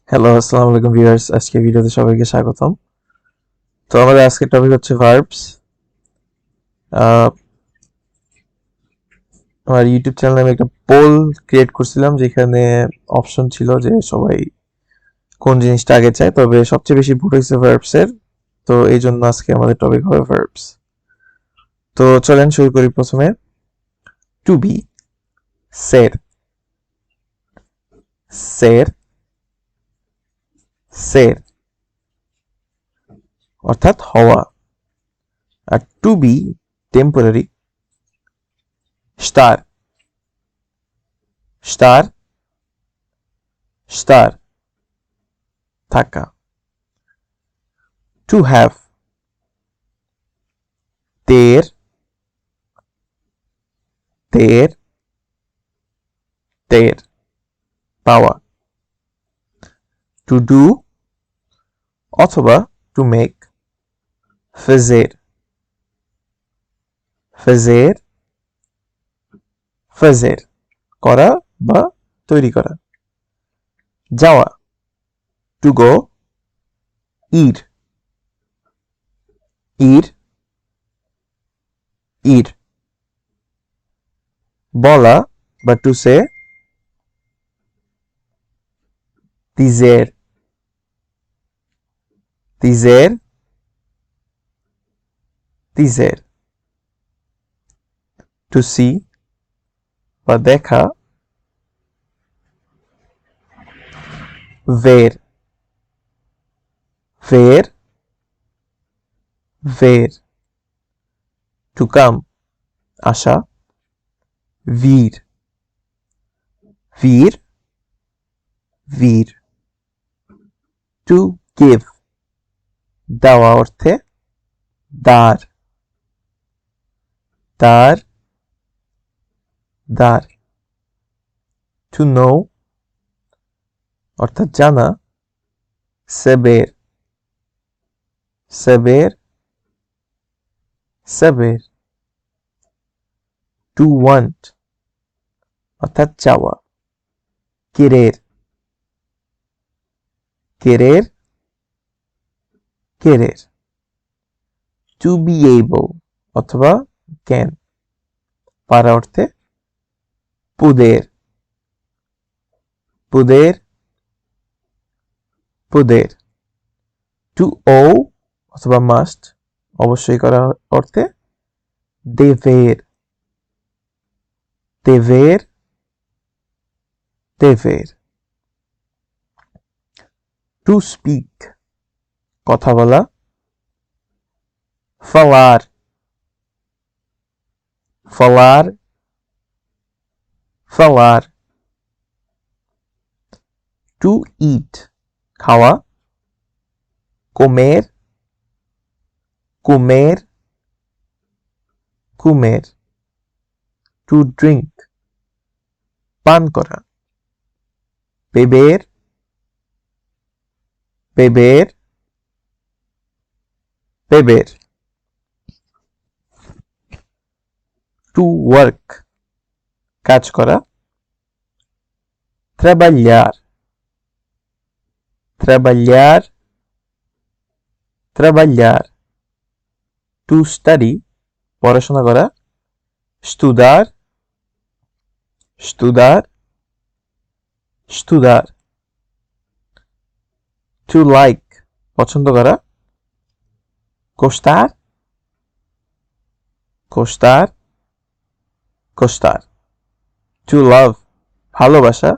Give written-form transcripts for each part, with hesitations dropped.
Hello, আসসালামু আলাইকুম viewers. আজকে ভিডিওতে সবাইকে স্বাগতম। তো আমাদের আজকের টপিক হচ্ছে ভার্বস। আমার ইউটিউব চ্যানেলে আমি একটা পোল ক্রিয়েট করছিলাম, যেখানে অপশন ছিল যে সবাই কোন জিনিসটা আগে চায়, তবে সবচেয়ে বেশি ভোট হয়েছে ভার্বস এর। তো এই জন্য আজকে আমাদের টপিক হবে ভার্বস। তো চলেন শুরু করি। প্রথমে টু বি, সের, সের, সের অর্থাৎ হওয়া। আর টু বি টেম্পোরারি, স্টার, স্টার, স্টার থাকা। To have, ter, ter, ter পাওয়া। টু ডু অথবা to make, fazer, fazer, fazer করা বা তৈরি করা। যাওয়া, to go, ir, ir, ir বলা বা to say, dizer, dizer, dizer to see বা দেখা, ver, ver, ver to come আসা, vir, vir, vir to give দেওয়া অর্থে, dar, dar, dar to know অর্থাৎ জানা, saber, saber, saber two want অর্থাৎ চাওয়া, querer, querer, querer to be able অথবা জ্ঞান, পারা অর্থে poder, poder, poder to owe অথবা must অবশ্যই করা অর্থে, dever, dever, dever to speak কথা বলা, falar, falar, falar to eat খাওয়া, comer, comer, comer to drink পান করা, beber, beber, beber to work কাজ করা, trabalhar, trabalhar, trabalhar to study পড়াশোনা করা, estudar, estudar, estudar to like পছন্দ করা, gostar, gostar, gostar to love ভালোবাসা,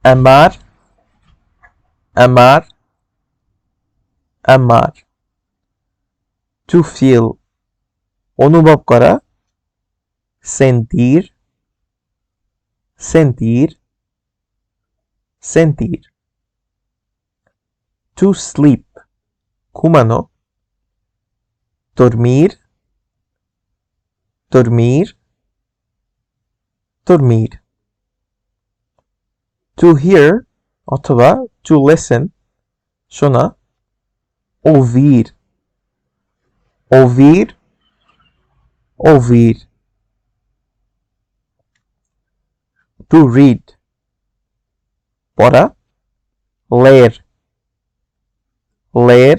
amar, amar, amar to feel অনুভব করা, sentir, sentir, sentir to sleep ঘুমানো, dormir, dormir, dormir to hear অথবা টু listen শোনা, ouvir, ouvir, ouvir to read পড়া, ler, ler,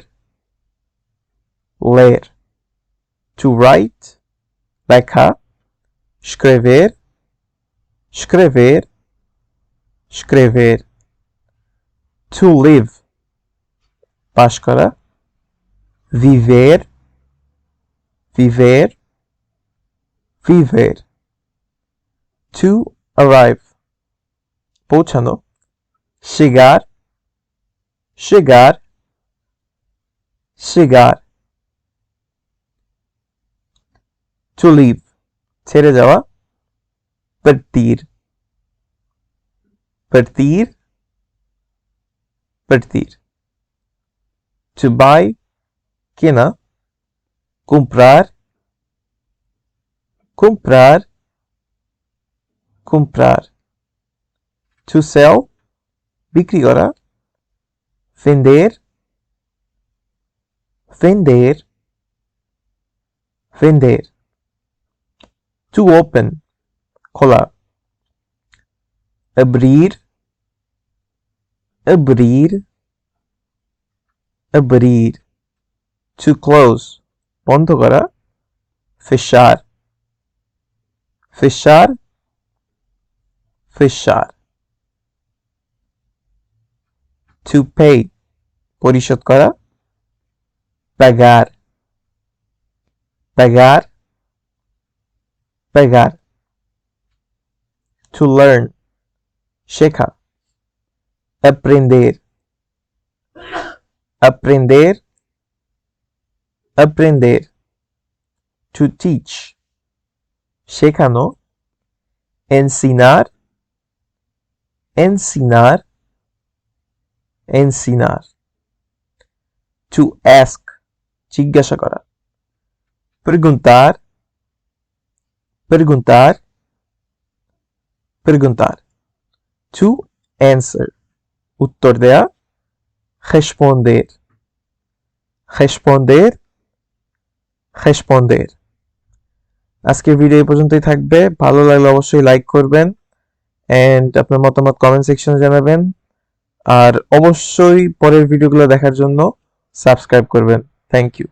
ler. To write, লেখা, escrever, escrever, escrever. To live, বাস করা, viver, viver, viver. To arrive, পৌঁছানো, chegar, chegar, chegar. To leave, ছেড়ে যাওয়া, partir, partir, partir. To buy, কেনা, comprar, comprar, comprar. To sell, বিক্রি করা, vender, vender, vender. To open, খোলা, abrir, abrir, abrir. To close, বন্ধ করা, fechar, fechar, fechar. To pay, পরিশোধ করা, pagar, pagar, pagar. To learn, শেখা, aprender, aprender, aprender. To teach, শেখানো, ensinar, ensinar, ensinar. To ask, জিজ্ঞাসা করা, perguntar, perguntar, perguntar. To answer, উত্তর দেয়া, responder, responder, responder. আজকের ভিডিও এই পর্যন্তই থাকবে। ভালো লাগলে অবশ্যই লাইক করবেন এন্ড আপনার মতামত কমেন্ট সেকশনে জানাবেন আর অবশ্যই পরের ভিডিওগুলো দেখার জন্য সাবস্ক্রাইব করবেন। Thank you.